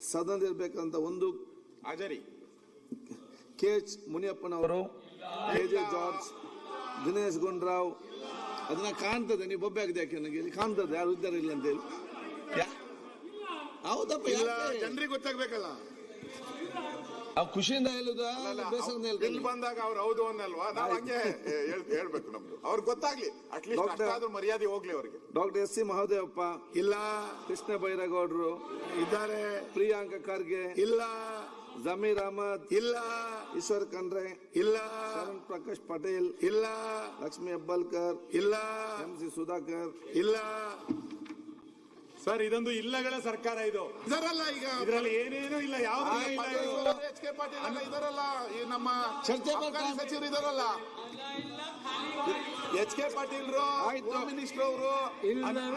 ಸದನದಲ್ಲಿರಬೇಕಂತ ಒಂದು ಹಾಜರಿ KH ಮುನಿಯಪ್ಪನವರು, KJ George, Dinesh Gundu Rao, ಅದನ್ನ ಕಾಣ್ತದೆ. ನೀವು ಬೊಬ್ಬೆ ಆಗಿದೆ ಯಾಕೆ ನನಗೆ ಇಲ್ಲಿ ಕಾಣ್ತದೆ ಯಾರು ಇದ್ದಾರೆ ಇಲ್ಲ ಅಂತ ಹೇಳಿ. ಹೌದಪ್ಪ, ಜನರಿಗೆ ಗೊತ್ತಾಗ್ಬೇಕಲ್ಲ. ಖುಷಿಯಿಂದ ಹೇಳುದ ಇಲ್ಲಿ ಬಂದಾಗ ಅವ್ರು ಹೌದು ಅನ್ನಲ್ವಾ, ನಾವು ಹಂಗೆ ಹೇಳ್ಬೇಕು. ನಮ್ದು ಅವ್ರಿಗೆ ಗೊತ್ತಾಗ್ಲಿ, ಅಟ್ಲೀಸ್ಟ್ ಅಷ್ಟಾದ್ರೂ ಮರ್ಯಾದೆ ಹೋಗ್ಲಿ ಅವ್ರಿಗೆ. ಡಾಕ್ಟರ್ SC ಮಹದೇವಪ್ಪ ಇಲ್ಲ, ಕೃಷ್ಣ ಬೈರೇಗೌಡರು ಇದ್ದಾರೆ, ಪ್ರಿಯಾಂಕ ಖರ್ಗೆ ಇಲ್ಲ, ಜಮೀರ್ ಅಹಮದ್ ಇಲ್ಲ, ಈಶ್ವರ್ ಖಂಡ್ರೆ ಇಲ್ಲ, ಶರಣ್ ಪ್ರಕಾಶ್ ಪಟೇಲ್ ಇಲ್ಲ, ಲಕ್ಷ್ಮಿ ಹೆಬ್ಬಾಳ್ಕರ್ ಇಲ್ಲ, MC ಸುಧಾಕರ್ ಇಲ್ಲ. ಸರ್, ಇದೊಂದು ಇಲ್ಲಗಳ ಸರ್ಕಾರ ಇದು. ಇದರಲ್ಲ, ಈಗ ಇದರಲ್ಲಿ ಏನೇನು ಇಲ್ಲ, ಯಾವ್ದು ಇಲ್ಲ. HK ಪಾಟೀಲ್ ಎಲ್ಲ ಇದರಲ್ಲ, ಈ ನಮ್ಮ ಚರ್ಚೆ ಸಚಿವರು ಇದರಲ್ಲ, HK ಪಾಟೀಲ್ರು, ಹೋಮ್ ಮಿನಿಸ್ಟರ್ ಅವರು,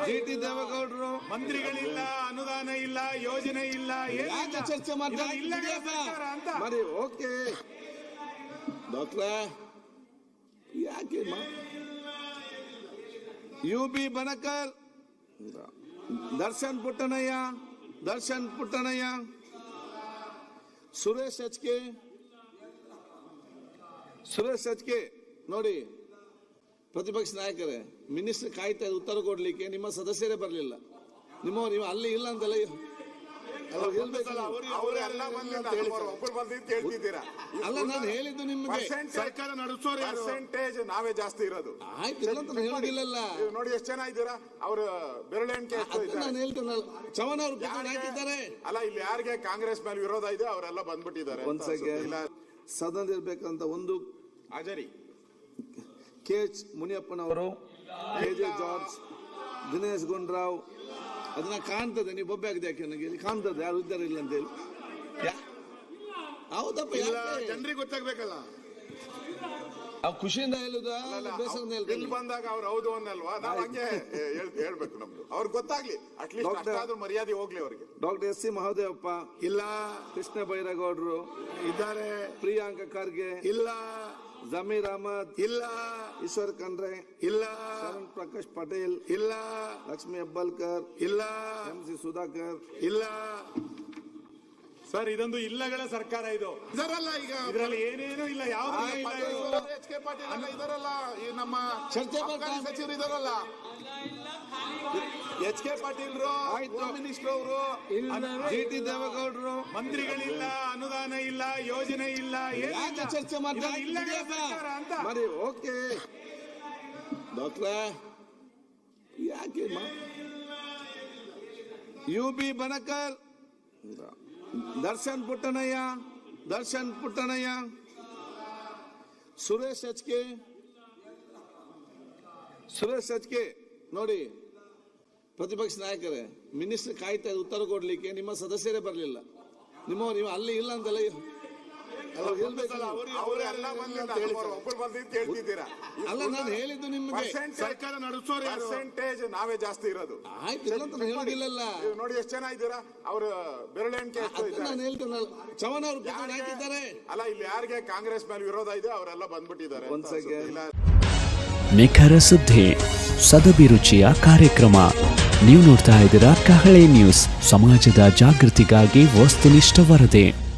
GT ದೇವೇಗೌಡರು, ಮಂತ್ರಿಗಳಿಲ್ಲ, ಅನುದಾನ ಇಲ್ಲ, ಯೋಜನೆ ಇಲ್ಲ, ಯಾಕೆ ಚರ್ಚೆ ಮಾಡ್ತಾರೆ? ಇಲ್ಲಗಳ ಸರ್ಕಾರ ಅಂತ. ಮಾಡಿ ಓಕೆ ಡಾಕ್ಟ್ರೇ, ಯಾಕೆ UB ಬಣಕರ್, ದರ್ಶನ್ ಪುಟ್ಟಣಯ್ಯ, ಸುರೇಶ್ HK ನೋಡಿ, ಪ್ರತಿಪಕ್ಷ ನಾಯಕರೇ, ಮಿನಿಸ್ಟರ್ ಕಾಯ್ತಾ ಉತ್ತರ ಕೊಡ್ಲಿಕ್ಕೆ ನಿಮ್ಮ ಸದಸ್ಯರೇ ಬರಲಿಲ್ಲ. ನೀವು ಅಲ್ಲಿ ಇಲ್ಲ ಅಂತಲ್ಲ ಅಲ್ಲ, ನಾನು ಹೇಳಿದ್ದು ನಿಮ್ಗೆ ಸರ್ಕಾರ ನಡೆಸೋರು ಪರ್ಸೆಂಟೇಜ್ ನಾವೇ ಜಾಸ್ತಿ ಇರೋದು. ಆಯ್ತು, ಇಲ್ಲ ಅಂತ ಹೇಳಿಲ್ಲ. ನೋಡಿ ಎಷ್ಟು ಜನ ಇದ್ದೀರಾ, ಅವ್ರ ಬೆರಳೆಣಿಕೆ ನಾನು ಹೇಳ್ತೇನಲ್ಲ, ಚವನ್ ಅವರು ಹಾಕಿದ್ದಾರೆ. ಅಲ್ಲ, ಇಲ್ಲಿ ಯಾರಿಗೆ ಕಾಂಗ್ರೆಸ್ ಮೇಲೆ ವಿರೋಧ ಇದೆ ಅವರೆಲ್ಲ ಬಂದ್ಬಿಟ್ಟಿದ್ದಾರೆ. ಸದನದಲ್ಲಿರ್ಬೇಕಂತ ಒಂದು ಹಾಜರಿ KH ಮುನಿಯಪ್ಪನವರು, KJ George, Dinesh Gundu Rao, ಅದನ್ನ ಕಾಣ್ತದೆ. ನೀವು ಬೊಬ್ಬೆ ಆಗಿದೆ ಯಾಕೆ ನನಗೆ ಇಲ್ಲಿ ಕಾಣ್ತದೆ ಯಾರು ಇದ್ದಾರೆ ಇಲ್ಲ ಅಂತ ಹೇಳಿ. ಹೌದಪ್ಪ, ಜನರಿಗೆ ಗೊತ್ತಾಗ್ಬೇಕಲ್ಲ. ಖುಷಿಯಿಂದ ಹೇಳುದ ಇಲ್ಲಿ ಬಂದಾಗ ಅವ್ರು ಹೌದು ಅನ್ನಲ್ವಾ, ನಾವು ಹಂಗೆ ಹೇಳ್ಬೇಕು. ನಮ್ದು ಅವ್ರಿಗೆ ಗೊತ್ತಾಗ್ಲಿ, ಅಟ್ಲೀಸ್ಟ್ ಅಷ್ಟಾದ್ರೂ ಮರ್ಯಾದೆ ಹೋಗ್ಲಿ ಅವ್ರಿಗೆ. ಡಾಕ್ಟರ್ SC ಮಹದೇವಪ್ಪ ಇಲ್ಲ, ಕೃಷ್ಣ ಬೈರೇಗೌಡರು ಇದ್ದಾರೆ, ಪ್ರಿಯಾಂಕ ಖರ್ಗೆ ಇಲ್ಲ, ಜಮೀರ್ ಅಹಮದ್ ಇಲ್ಲ, ಈಶ್ವರ್ ಖಂಡ್ರೆ ಇಲ್ಲ, ಶರಣ್ ಪ್ರಕಾಶ್ ಪಟೇಲ್ ಇಲ್ಲ, ಲಕ್ಷ್ಮಿ ಹೆಬ್ಬಾಳ್ಕರ್ ಇಲ್ಲ, MC ಸುಧಾಕರ್ ಇಲ್ಲ. ಸರ್, ಇದೊಂದು ಇಲ್ಲಗಳ ಸರ್ಕಾರ ಇದು. ಇದರಲ್ಲ, ಈಗ ಇದರಲ್ಲಿ ಏನೇನು ಇಲ್ಲ, ಯಾವ್ದು ಇಲ್ಲ. HK ಪಾಟೀಲ್ ಎಲ್ಲ ಇದರಲ್ಲ, ಈ ನಮ್ಮ ಚರ್ಚೆ ಸಚಿವರು ಇದರಲ್ಲ, HK ಪಾಟೀಲ್ರು, ಹೋಮ್ ಮಿನಿಸ್ಟರ್ ಅವರು, GT ದೇವೇಗೌಡರು, ಮಂತ್ರಿಗಳಿಲ್ಲ, ಅನುದಾನ ಇಲ್ಲ, ಯೋಜನೆ ಇಲ್ಲ, ಯಾಕೆ ಚರ್ಚೆ ಮಾಡ್ತಾರೆ? ಇಲ್ಲಗಳ ಸರ್ಕಾರ ಅಂತ. ಮಾಡಿ ಓಕೆ ಡಾಕ್ಟ್ರೇ, ಯಾಕೆ UB ಬಣಕರ್, ದರ್ಶನ್ ಪುಟ್ಟಣಯ್ಯ, ಸುರೇಶ್ HK ನೋಡಿ, ಪ್ರತಿಪಕ್ಷ ನಾಯಕರೇ, ಮಿನಿಸ್ಟರ್ ಕಾಯ್ತಾ ಉತ್ತರ ಕೊಡ್ಲಿಕ್ಕೆ ನಿಮ್ಮ ಸದಸ್ಯರೇ ಬರಲಿಲ್ಲ. ನೀವು ಅಲ್ಲಿ ಇಲ್ಲ ಅಂತಲ್ಲ ಅಲ್ಲ, ನಾನು ಹೇಳಿದ್ದು ನಿಮ್ಗೆ ಸರ್ಕಾರ ನಡೆಸೋರು ಪರ್ಸೆಂಟೇಜ್ ನಾವೇ ಜಾಸ್ತಿ ಇರೋದು. ಆಯ್ತು, ಇಲ್ಲ ಅಂತ ಹೇಳಿಲ್ಲ. ನೋಡಿ ಎಷ್ಟು ಜನ ಇದ್ದೀರಾ, ಅವ್ರ ಬೆರಳೆಣಿಕೆ ನಾನು ಹೇಳ್ತೇನಲ್ಲ, ಚವನ್ ಅವರು ಹಾಕಿದ್ದಾರೆ. ಅಲ್ಲ, ಇಲ್ಲಿ ಯಾರಿಗೆ ಕಾಂಗ್ರೆಸ್ ಮೇಲೆ ವಿರೋಧ ಇದೆ ಅವರೆಲ್ಲ ಬಂದ್ಬಿಟ್ಟಿದ್ದಾರೆ. ನಿಖರ ಸುದ್ದಿ, ಸದಭಿರುಚಿಯ ಕಾರ್ಯಕ್ರಮ. ನೀವು ನೋಡ್ತಾ ಇದ್ದೀರಾ ಕಹಳೆ ನ್ಯೂಸ್, ಸಮಾಜದ ಜಾಗೃತಿಗಾಗಿ ವಸ್ತುನಿಷ್ಠ ವರದಿ.